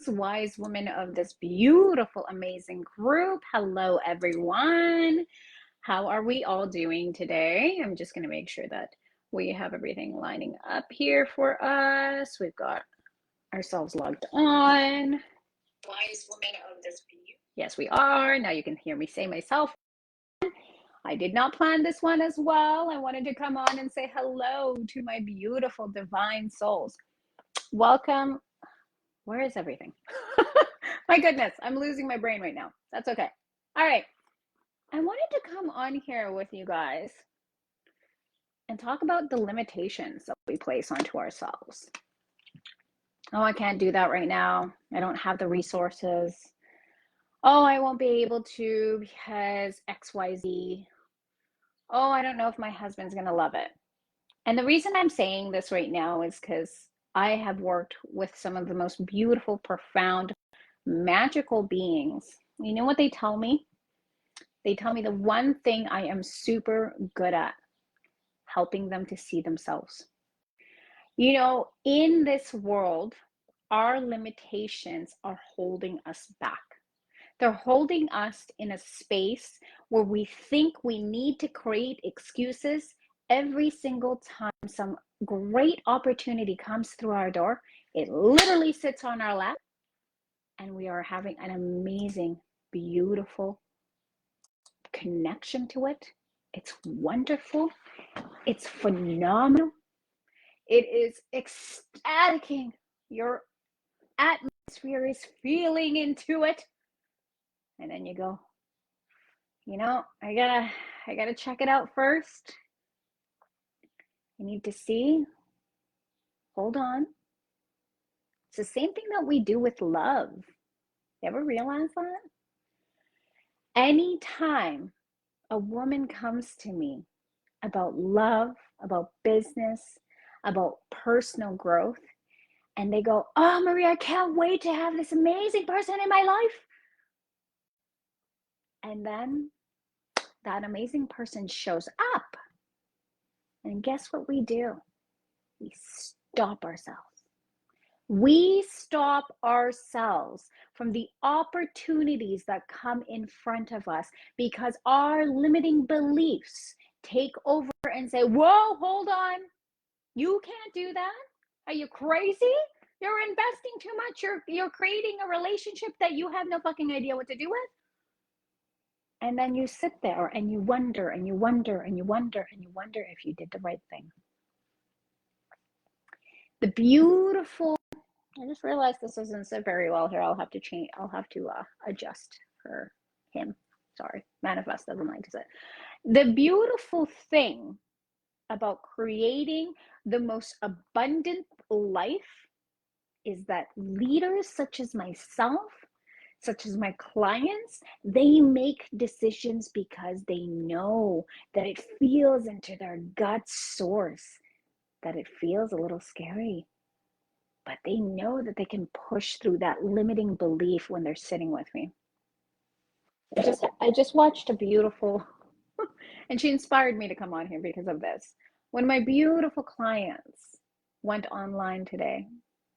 wise women of this beautiful, amazing group. Hello, everyone. How are we all doing today? I'm just going to make sure that we have everything lining up here for us. We've got ourselves logged on. Wise women of this beautiful. Yes, we are. Now you can hear me say myself. I did not plan this one as well. I wanted to come on and say hello to my beautiful divine souls. Welcome. Where is everything? My goodness, I'm losing my brain right now. That's okay. All right. I wanted to come on here with you guys and talk about the limitations that we place onto ourselves. Oh, I can't do that right now. I don't have the resources. Oh, I won't be able to because XYZ. Oh, I don't know if my husband's going to love it. And the reason I'm saying this right now is because I have worked with some of the most beautiful, profound, magical beings. You know what they tell me? They tell me the one thing I am super good at, helping them to see themselves. You know, in this world, our limitations are holding us back. They're holding us in a space where we think we need to create excuses every single time some great opportunity comes through our door. It literally sits on our lap, and we are having an amazing, beautiful connection to it. It's wonderful. It's phenomenal. It is ecstaticing. Your atmosphere is feeling into it. And then you go, you know, I gotta check it out first. I need to see. Hold on. It's the same thing that we do with love. You ever realize that? Anytime a woman comes to me about love, about business, about personal growth, and they go, oh, Maria, I can't wait to have this amazing person in my life. And then that amazing person shows up. And guess what we do? We stop ourselves. We stop ourselves from the opportunities that come in front of us because our limiting beliefs take over and say, whoa, hold on. You can't do that. Are you crazy? You're investing too much. You're creating a relationship that you have no fucking idea what to do with. And then you sit there and you wonder and you wonder and you wonder and you wonder if you did the right thing. The beautiful, I just realized this doesn't sit very well here. I'll have to change, I'll have to adjust for him. Sorry, manifest doesn't like to sit. The beautiful thing about creating the most abundant life is that leaders such as myself, such as my clients, they make decisions because they know that it feels into their gut source, that it feels a little scary, but they know that they can push through that limiting belief when they're sitting with me. I just watched a beautiful, and she inspired me to come on here because of this. When my beautiful clients went online today,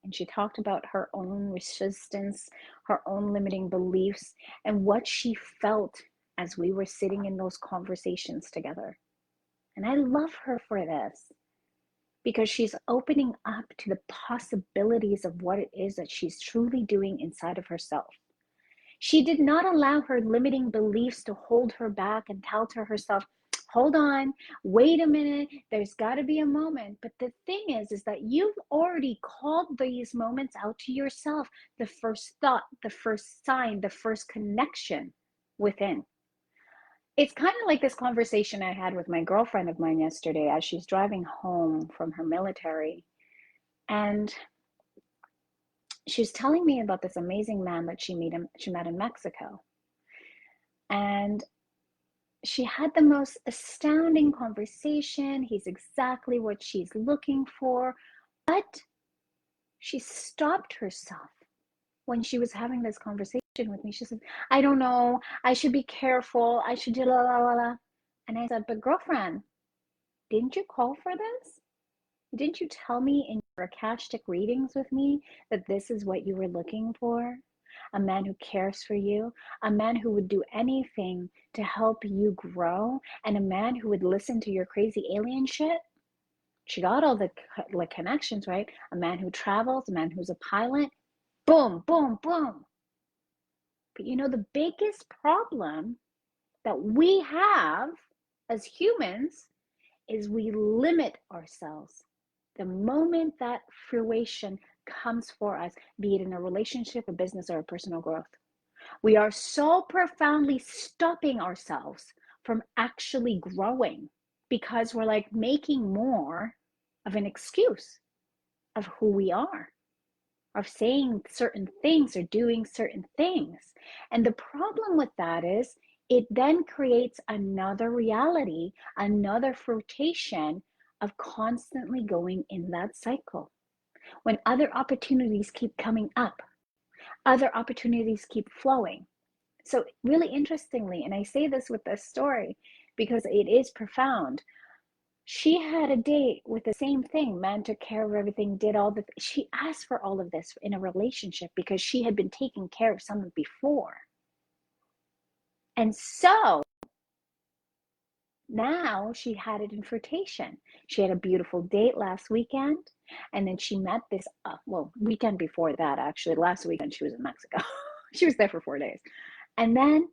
and she talked about her own resistance, her own limiting beliefs, and what she felt as we were sitting in those conversations together. And I love her for this because she's opening up to the possibilities of what it is that she's truly doing inside of herself. She did not allow her limiting beliefs to hold her back and tell to herself, hold on, wait a minute, there's got to be a moment. But the thing is that you've already called these moments out to yourself. The first thought, the first sign, the first connection within. It's kind of like this conversation I had with my girlfriend of mine yesterday as she's driving home from her military. And she was telling me about this amazing man that she met in Mexico. And she had the most astounding conversation. He's exactly what she's looking for. But she stopped herself when she was having this conversation with me. She said, I don't know. I should be careful. I should do la la la la. And I said, but girlfriend, didn't you call for this? Didn't you tell me in Akashic readings with me that this is what you were looking for? A man who cares for you, a man who would do anything to help you grow, and a man who would listen to your crazy alien shit? She got all the like connections, right? A man who travels, a man who's a pilot. Boom, boom, boom. But you know, the biggest problem that we have as humans is we limit ourselves. The moment that fruition comes for us, be it in a relationship, a business, or a personal growth, we are so profoundly stopping ourselves from actually growing because we're like making more of an excuse of who we are, of saying certain things or doing certain things. And the problem with that is it then creates another reality, another fruition of constantly going in that cycle. When other opportunities keep coming up, other opportunities keep flowing. So, really interestingly, and I say this with this story because it is profound. She had a date with the same thing. Man took care of everything, did all the. She asked for all of this in a relationship because she had been taking care of someone before. And so now she had it in flirtation. She had a beautiful date last weekend, and then she met this, weekend before that, actually. Last weekend, she was in Mexico. She was there for 4 days. And then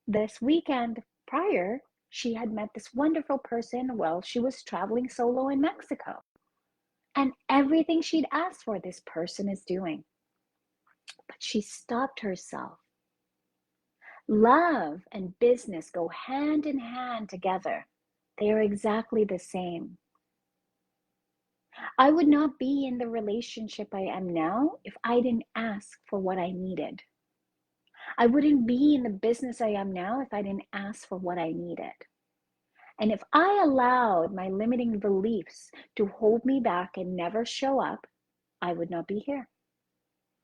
this weekend prior, she had met this wonderful person while she was traveling solo in Mexico. And everything she'd asked for, this person is doing. But she stopped herself. Love and business go hand in hand together. They are exactly the same. I would not be in the relationship I am now if I didn't ask for what I needed. I wouldn't be in the business I am now if I didn't ask for what I needed. And if I allowed my limiting beliefs to hold me back and never show up, I would not be here.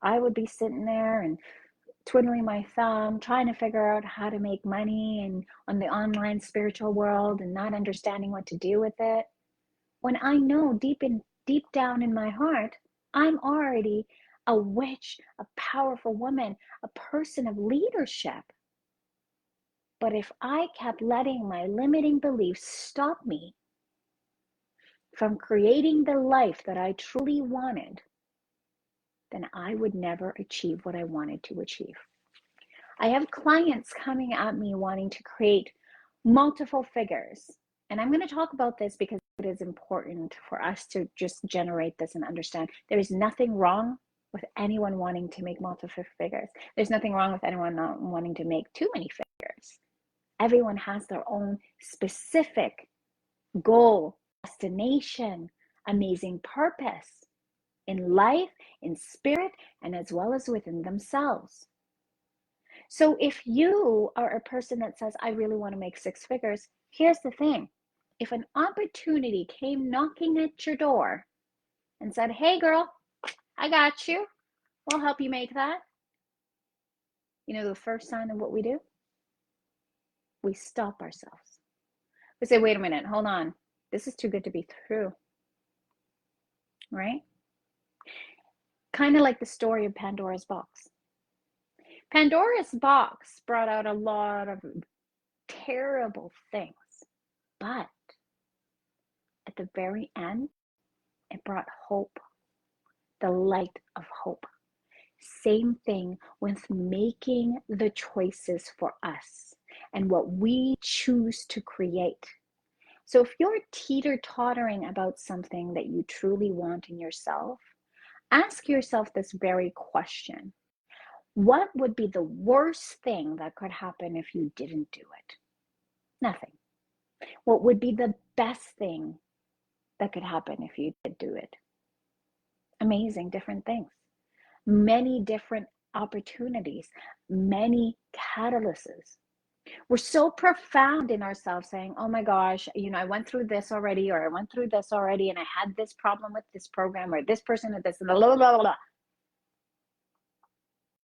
I would be sitting there and twiddling my thumb, trying to figure out how to make money and on the online spiritual world and not understanding what to do with it. When I know deep down in my heart, I'm already a witch, a powerful woman, a person of leadership. But if I kept letting my limiting beliefs stop me from creating the life that I truly wanted, then I would never achieve what I wanted to achieve. I have clients coming at me wanting to create multiple figures. And I'm going to talk about this because it is important for us to just generate this and understand there is nothing wrong with anyone wanting to make multiple figures. There's nothing wrong with anyone not wanting to make too many figures. Everyone has their own specific goal, destination, amazing purpose in life, in spirit, and as well as within themselves. So if you are a person that says, I really want to make 6 figures, here's the thing. If an opportunity came knocking at your door and said, hey girl, I got you, we'll help you make that. You know, the first sign of what we do? We stop ourselves. We say, wait a minute, hold on. This is too good to be true, right? Kind of like the story of Pandora's box. Pandora's box brought out a lot of terrible things, but at the very end, it brought hope, the light of hope. Same thing with making the choices for us and what we choose to create. So if you're teeter-tottering about something that you truly want in yourself, ask yourself this very question. What would be the worst thing that could happen if you didn't do it? Nothing. What would be the best thing that could happen if you did do it? Amazing different things. Many different opportunities, many catalysts. We're so profound in ourselves saying, oh my gosh, I went through this already, or I went through this already, and I had this problem with this program, or this person did this, and blah, blah, blah, blah.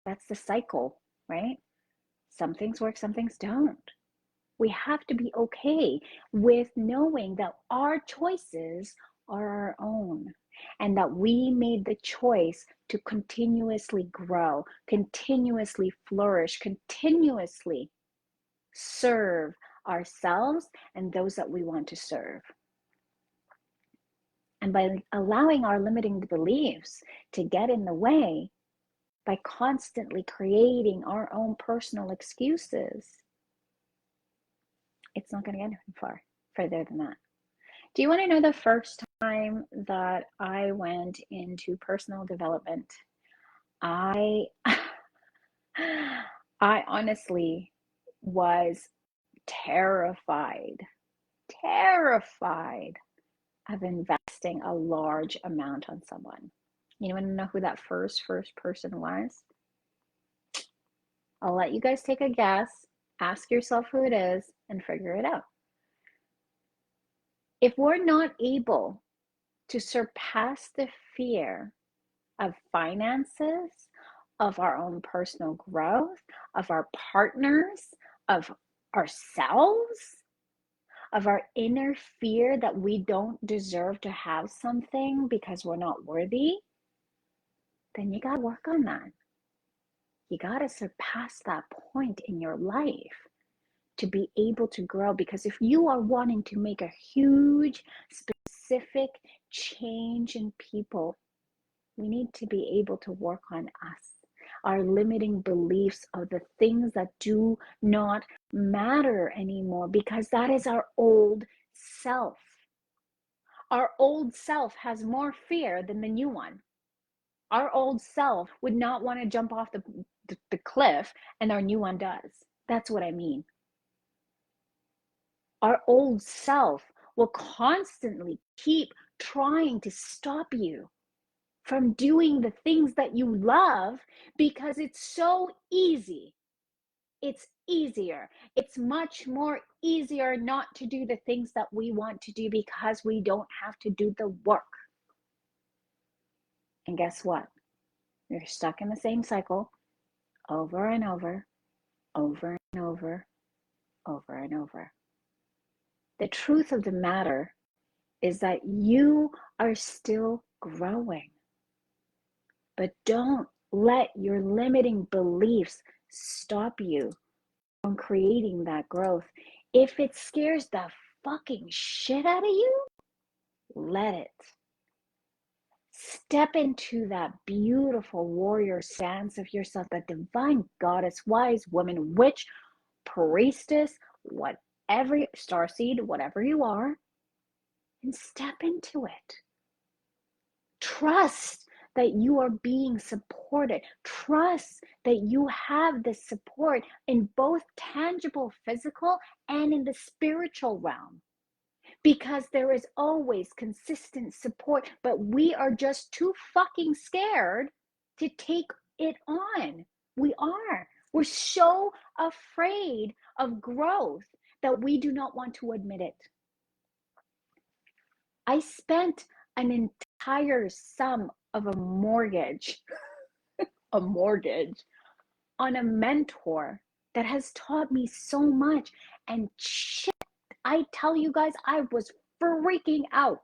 That's the cycle, right? Some things work, some things don't. We have to be okay with knowing that our choices are our own. and that we made the choice to continuously grow, continuously flourish, continuously serve ourselves and those that we want to serve. And by allowing our limiting beliefs to get in the way, by constantly creating our own personal excuses, it's not going to get any further than that. Do you want to know the first time that I went into personal development? I honestly was terrified of investing a large amount on someone. You want to know who that first person was? I'll let you guys take a guess. Ask yourself who it is and figure it out. If we're not able to surpass the fear of finances, of our own personal growth, of our partners, of ourselves, of our inner fear that we don't deserve to have something because we're not worthy, then you got to work on that. You got to surpass that point in your life to be able to grow. Because if you are wanting to make a huge, specific change in people, we need to be able to work on us, our limiting beliefs of the things that do not matter anymore, because that is our old self. Our old self has more fear than the new one. Our old self would not want to jump off the cliff, and our new one does. That's what I mean. Our old self will constantly keep trying to stop you from doing the things that you love because it's so easy. It's easier. It's much more easier not to do the things that we want to do because we don't have to do the work. And guess what? You're stuck in the same cycle over and over, over and over, over and over. The truth of the matter is that you are still growing. But don't let your limiting beliefs stop you from creating that growth. If it scares the fucking shit out of you, let it. Step into that beautiful warrior stance of yourself, that divine goddess, wise woman, witch, priestess, whatever, starseed, whatever you are, and step into it. Trust that you are being supported. Trust that you have the support in both tangible, physical, and in the spiritual realm. Because there is always consistent support, but we are just too fucking scared to take it on. We are. We're so afraid of growth that we do not want to admit it. I spent an entire sum of a mortgage on a mentor that has taught me so much. And shit, I tell you guys, I was freaking out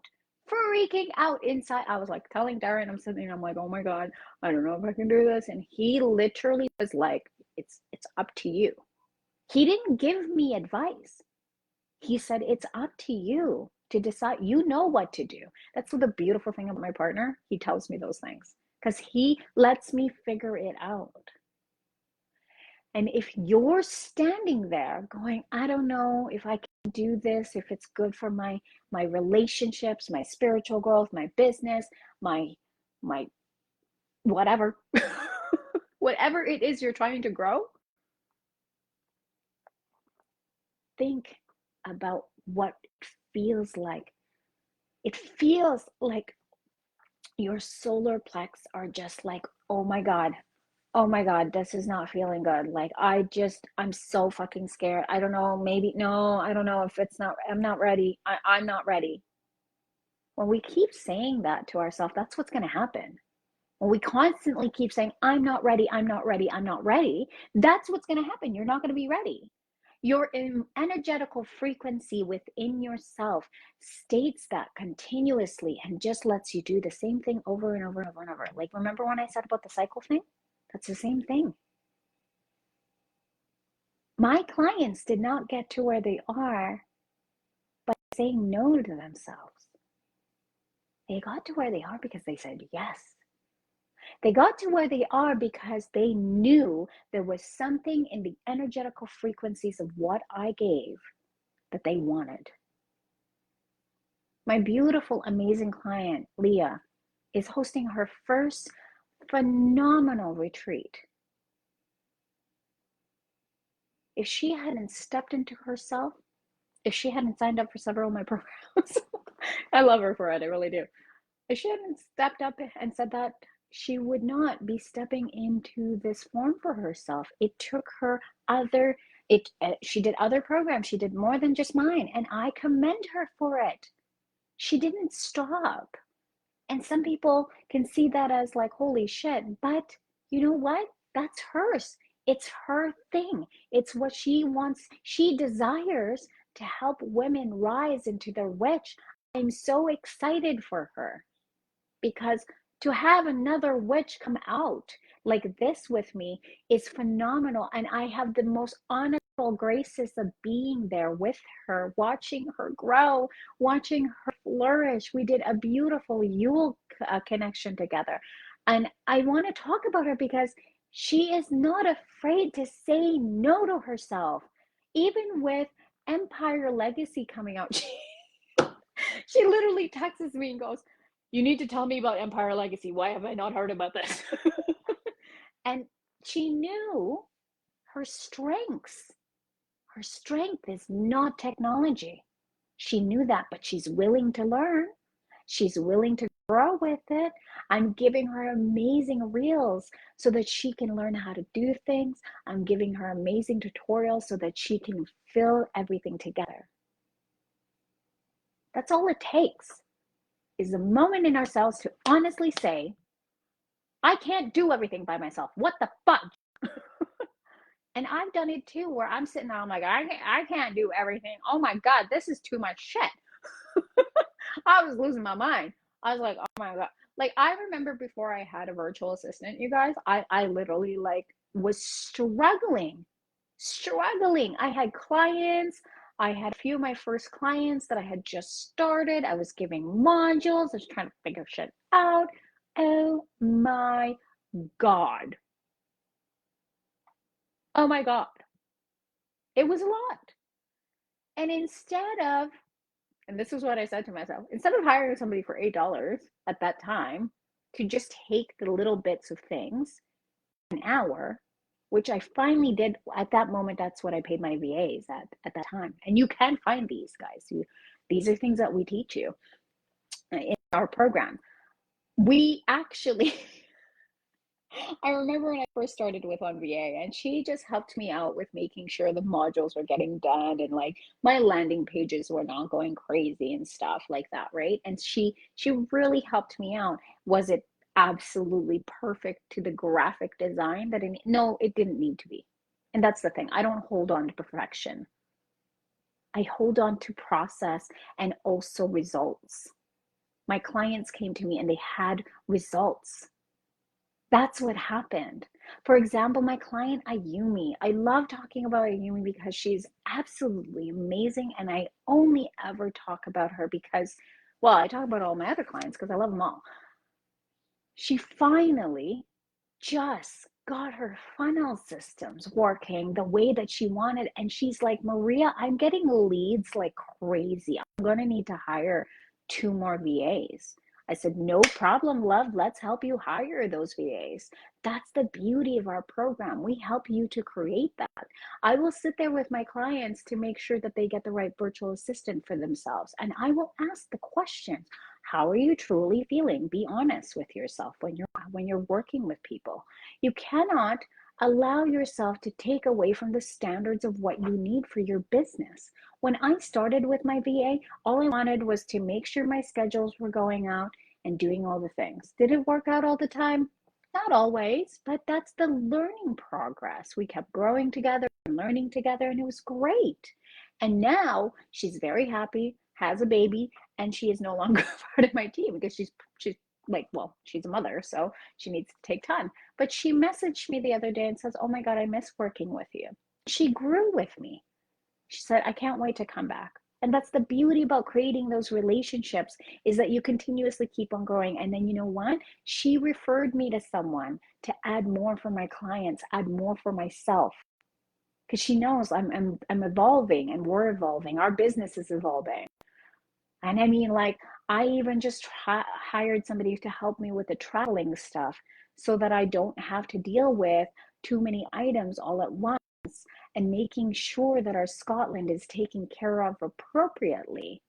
inside. I was like telling Darren, I'm sitting there, I'm like, oh my God, I don't know if I can do this. And he literally was like, it's up to you. He didn't give me advice. He said, it's up to you to decide. You know what to do. That's the beautiful thing about my partner. He tells me those things because he lets me figure it out. And if you're standing there going, I don't know if I can do this, if it's good for my relationships, my spiritual growth, my business, my whatever, whatever it is you're trying to grow, think about what it feels like. It feels like your solar plex are just like, oh my God, this is not feeling good. Like, I'm so fucking scared. I don't know, maybe, no, I don't know if I'm not ready. I'm not ready. When we keep saying that to ourselves, that's what's going to happen. When we constantly keep saying, I'm not ready, that's what's going to happen. You're not going to be ready. Your energetical frequency within yourself states that continuously and just lets you do the same thing over and over and over and over. Like, remember when I said about the cycle thing? That's the same thing. My clients did not get to where they are by saying no to themselves. They got to where they are because they said yes. They got to where they are because they knew there was something in the energetical frequencies of what I gave that they wanted. My beautiful, amazing client, Leah, is hosting her first phenomenal retreat. If she hadn't stepped into herself, if she hadn't signed up for several of my programs, I love her for it, I really do. If she hadn't stepped up and said that, she would not be stepping into this form for herself. It took her she did other programs. She did more than just mine, and I commend her for it. She didn't stop. And some people can see that as like, holy shit, but you know what? That's hers. It's her thing. It's what she wants. She desires to help women rise into their witch. I'm so excited for her because to have another witch come out like this with me is phenomenal. And I have the most honorable graces of being there with her, watching her grow, watching her flourish. We did a beautiful Yule connection together. And I want to talk about her because she is not afraid to say no to herself. Even with Empire Legacy coming out, she literally texts me and goes, "You need to tell me about Empire Legacy. Why have I not heard about this?" And she knew her strengths. Her strength is not technology. She knew that, but she's willing to learn. She's willing to grow with it. I'm giving her amazing reels so that she can learn how to do things. I'm giving her amazing tutorials so that she can fill everything together. That's all it takes, is a moment in ourselves to honestly say, I can't do everything by myself. What the fuck? And I've done it too, where I'm sitting there, I'm like, I can't do everything. Oh my God, this is too much shit. I was losing my mind. I was like, oh my God. Like, I remember before I had a virtual assistant, you guys, I literally like was struggling. I had clients. I had a few of my first clients that I had just started. I was giving modules. I was trying to figure shit out. Oh my God. Oh my God. It was a lot. And and this is what I said to myself, instead of hiring somebody for $8 at that time to just take the little bits of things, an hour, which I finally did at that moment. That's what I paid my VAs at that time. And you can find these guys. These are things that we teach you in our program. We actually, I remember when I first started with one VA, and she just helped me out with making sure the modules were getting done and like my landing pages were not going crazy and stuff like that, right? And she really helped me out. Was it absolutely perfect to the graphic design that no, it didn't need to be. And that's the thing. I don't hold on to perfection. I hold on to process and also results. My clients came to me and they had results. That's what happened. For example, my client Ayumi, I love talking about Ayumi because she's absolutely amazing. And I only ever talk about her because, well, I talk about all my other clients because I love them all. She finally just got her funnel systems working the way that she wanted. And she's like, Maria, I'm getting leads like crazy. I'm going to need to hire 2 more VAs. I said, no problem, love. Let's help you hire those VAs. That's the beauty of our program. We help you to create that. I will sit there with my clients to make sure that they get the right virtual assistant for themselves. And I will ask the questions. How are you truly feeling? Be honest with yourself when you're working with people. You cannot allow yourself to take away from the standards of what you need for your business. When I started with my VA, all I wanted was to make sure my schedules were going out and doing all the things. Did it work out all the time? Not always, but that's the learning progress. We kept growing together, and learning together, and it was great. And now she's very happy, has a baby, and she is no longer part of my team because she's like, well, she's a mother, so she needs to take time. But she messaged me the other day and says, "Oh my God, I miss working with you." She grew with me. She said, "I can't wait to come back." And that's the beauty about creating those relationships, is that you continuously keep on growing. And then you know what? She referred me to someone to add more for my clients, add more for myself. Because she knows I'm evolving and we're evolving. Our business is evolving. And I mean, like, I even just hired somebody to help me with the traveling stuff so that I don't have to deal with too many items all at once, and making sure that our Scotland is taken care of appropriately,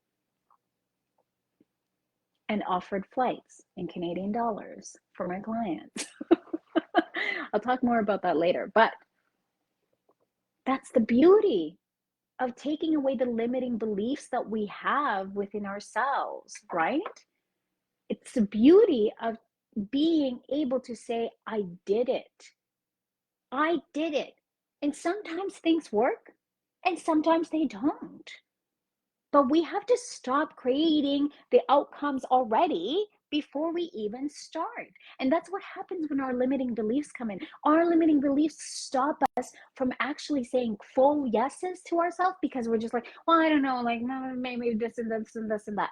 and offered flights in Canadian dollars for my clients. I'll talk more about that later, but that's the beauty of taking away the limiting beliefs that we have within ourselves, right? It's the beauty of being able to say, I did it. I did it. And sometimes things work and sometimes they don't. But we have to stop creating the outcomes already before we even start. And that's what happens when our limiting beliefs come in. Our limiting beliefs stop us from actually saying full yeses to ourselves because we're just like, well, I don't know, like, no, maybe this and this and this and that.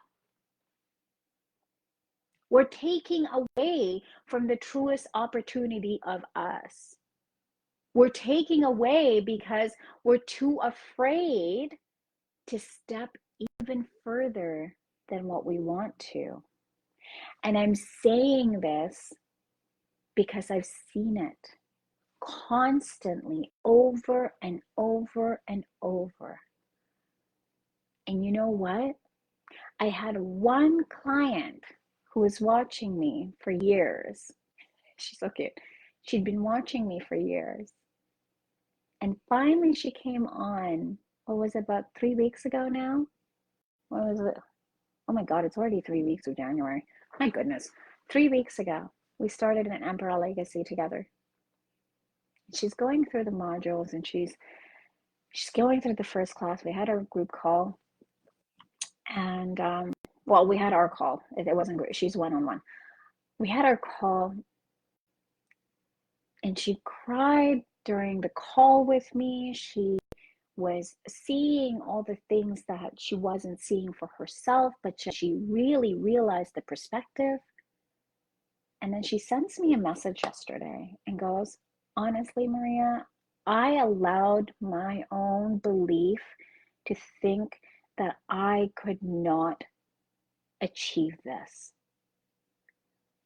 We're taking away from the truest opportunity of us. We're taking away because we're too afraid to step even further than what we want to. And I'm saying this because I've seen it constantly over and over and over. And you know what? I had one client who was watching me for years. She's so cute. She'd been watching me for years. And finally she came on, what was it, about 3 weeks ago now? What was it? Oh my God, it's already 3 weeks of January. My goodness. 3 weeks ago, we started an Emperor Legacy together. She's going through the modules and she's going through the first class. We had our group call, and well, we had our call. It wasn't great. She's one-on-one. We had our call, and she cried during the call with me. She was seeing all the things that she wasn't seeing for herself, but she really realized the perspective. And then she sends me a message yesterday and goes, "Honestly, Maria, I allowed my own belief to think that I could not achieve this.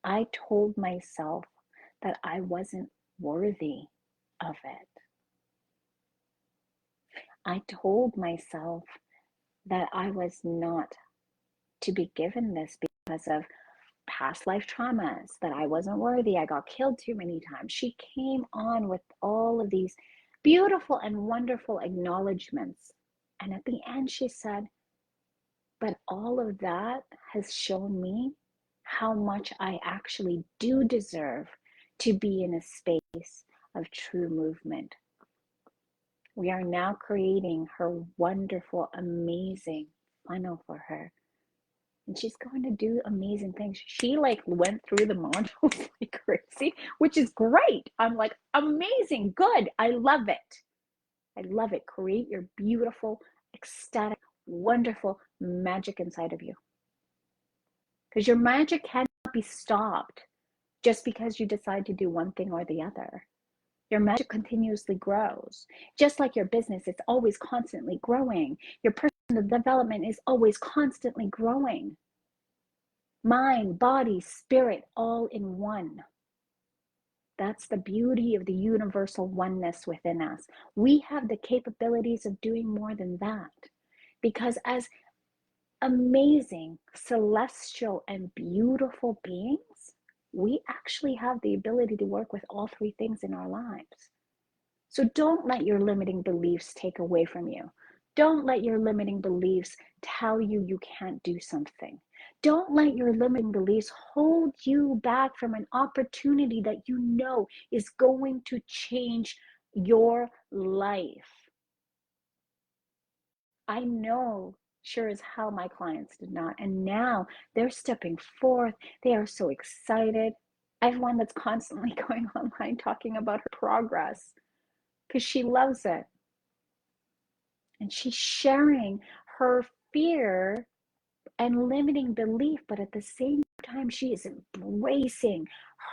I told myself that I wasn't worthy of it. I told myself that I was not to be given this because of past life traumas, that I wasn't worthy. I got killed too many times." She came on with all of these beautiful and wonderful acknowledgments. And at the end, she said, "But all of that has shown me how much I actually do deserve to be in a space of true movement." We are now creating her wonderful, amazing funnel for her. And she's going to do amazing things. She like went through the modules like crazy, which is great. I'm like, amazing, good. I love it. I love it. Create your beautiful, ecstatic, wonderful magic inside of you. Because your magic cannot be stopped just because you decide to do one thing or the other. Your magic continuously grows. Just like your business, it's always constantly growing. Your personal development is always constantly growing. Mind, body, spirit, all in one. That's the beauty of the universal oneness within us. We have the capabilities of doing more than that. Because as amazing, celestial, and beautiful beings, we actually have the ability to work with all three things in our lives. So don't let your limiting beliefs take away from you. Don't let your limiting beliefs tell you you can't do something. Don't let your limiting beliefs hold you back from an opportunity that you know is going to change your life. I know sure as hell my clients did not. And now they're stepping forth. They are so excited. I have one that's constantly going online talking about her progress because she loves it. And she's sharing her fear and limiting belief, but at the same time, she is embracing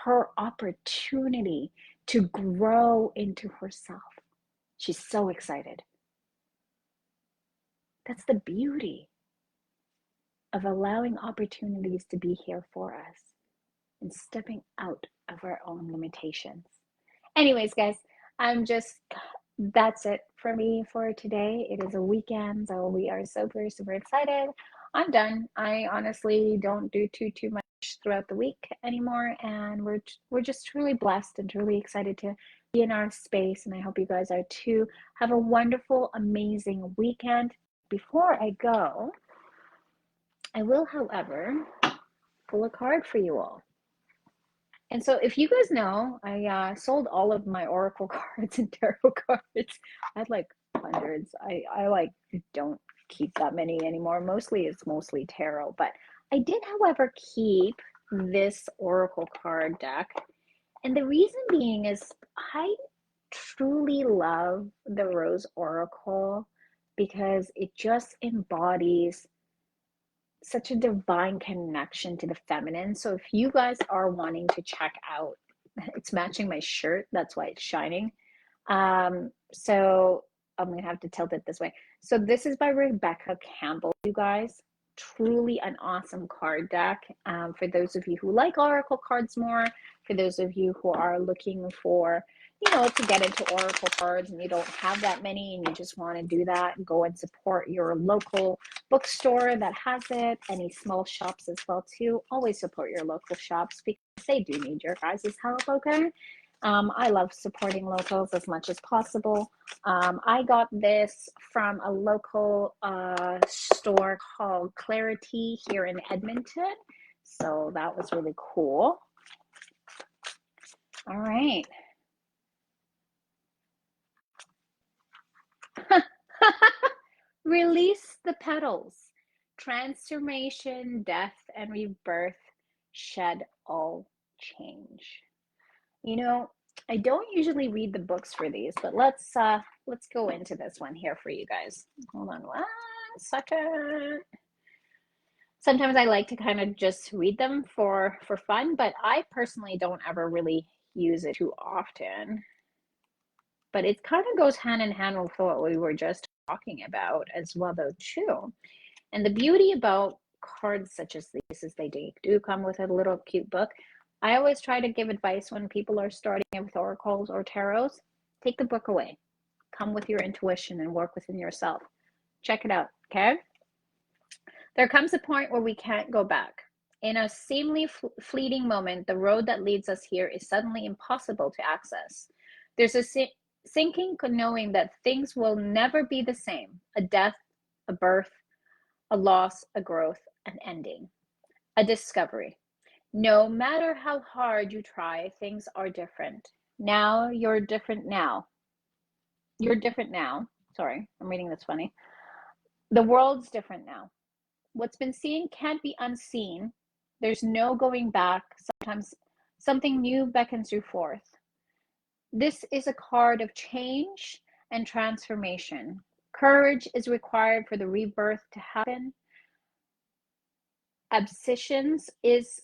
her opportunity to grow into herself. She's so excited. That's the beauty of allowing opportunities to be here for us and stepping out of our own limitations. Anyways, guys, that's it for me for today. It is a weekend, so we are super, super excited. I'm done. I honestly don't do too much throughout the week anymore, and we're just truly blessed and truly excited to be in our space, and I hope you guys are too. Have a wonderful, amazing weekend. Before I go, I will, however, pull a card for you all. And so, if you guys know, I sold all of my Oracle cards and tarot cards. I had like hundreds. I like don't keep that many anymore. It's mostly tarot, but I did, however, keep this Oracle card deck. And the reason being is I truly love the Rose Oracle because it just embodies such a divine connection to the feminine. So if you guys are wanting to check out, it's matching my shirt, that's why it's shining. So I'm gonna have to tilt it this way. So this is by Rebecca Campbell, you guys. Truly an awesome card deck. For those of you who like Oracle cards more, for those of you who are looking for, to get into Oracle cards and you don't have that many and you just want to do that, go and support your local bookstore that has it, any small shops as well too. Always support your local shops because they do need your guys' help, okay? I love supporting locals as much as possible. I got this from a local store called Clarity here in Edmonton. So that was really cool. All right. Release the petals. Transformation, death, and rebirth shed all change. I don't usually read the books for these, but let's go into this one here for you guys. Hold on 1 second. Sometimes I like to kind of just read them for fun, but I personally don't ever really use it too often. But it kind of goes hand in hand with what we were just talking about as well, though, too. And the beauty about cards such as these is they do come with a little cute book. I always try to give advice when people are starting with oracles or tarots. Take the book away. Come with your intuition and work within yourself. Check it out, okay? There comes a point where we can't go back. In a seemingly fleeting moment, the road that leads us here is suddenly impossible to access. There's a sinking knowing that things will never be the same. A death, a birth, a loss, a growth, an ending, a discovery. No matter how hard you try, things are different. Now you're different now. You're different now. Sorry, I'm reading this funny. The world's different now. What's been seen can't be unseen. There's no going back. Sometimes something new beckons you forth. This is a card of change and transformation. Courage is required for the rebirth to happen. Abscissions is,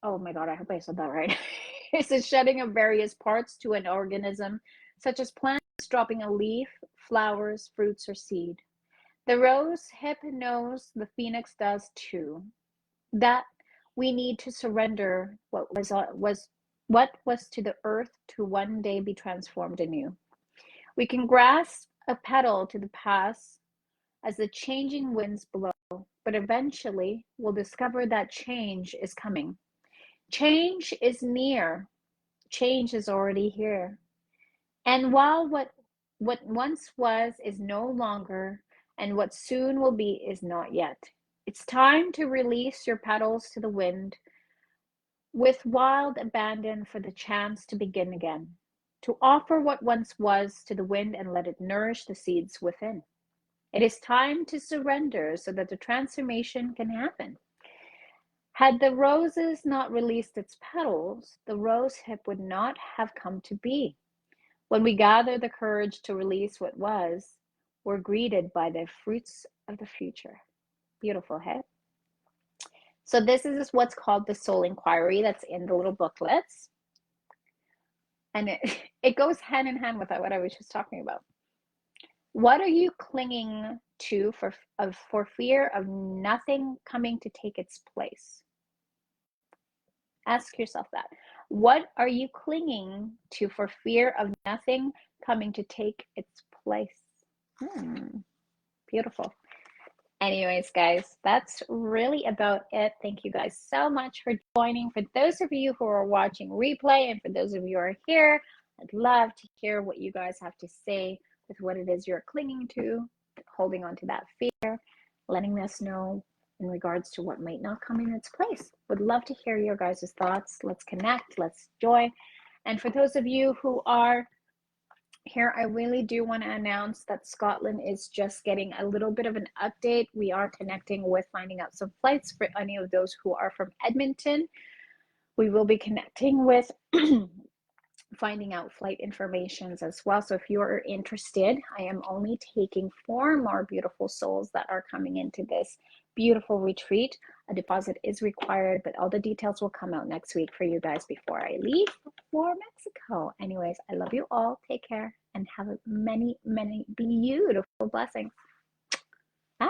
oh my God, I hope I said that right. It's the shedding of various parts to an organism, such as plants dropping a leaf, flowers, fruits, or seed. The rose hip knows, the phoenix does too, that we need to surrender what was to the earth to one day be transformed anew. We can grasp a petal to the past as the changing winds blow, but eventually we'll discover that change is coming. Change is near. Change is already here. And while what once was is no longer, and what soon will be is not yet. It's time to release your petals to the wind with wild abandon for the chance to begin again. to offer what once was to the wind and let it nourish the seeds within. It is time to surrender so that the transformation can happen. Had the roses not released its petals, the rose hip would not have come to be. When we gather the courage to release what was, we're greeted by the fruits of the future. Beautiful, hey? So this is what's called the soul inquiry that's in the little booklets. And it goes hand in hand with what I was just talking about. What are you clinging to for fear of nothing coming to take its place? Ask yourself that. What are you clinging to for fear of nothing coming to take its place? Beautiful. Anyways, guys, that's really about it. Thank you guys so much for joining. For those of you who are watching replay and for those of you who are here, I'd love to hear what you guys have to say with what it is you're clinging to, holding on to that fear, letting us know in regards to what might not come in its place. Would love to hear your guys' thoughts. Let's connect, let's join. And for those of you who are here, I really do want to announce that Scotland is just getting a little bit of an update. We are connecting with finding out some flights for any of those who are from Edmonton. We will be connecting with finding out flight informations as well. So if you are interested, I am only taking 4 more beautiful souls that are coming into this beautiful retreat. A deposit is required, but all the details will come out next week for you guys before I leave for Mexico. Anyways, I love you all. Take care and have many, many beautiful blessings. Bye.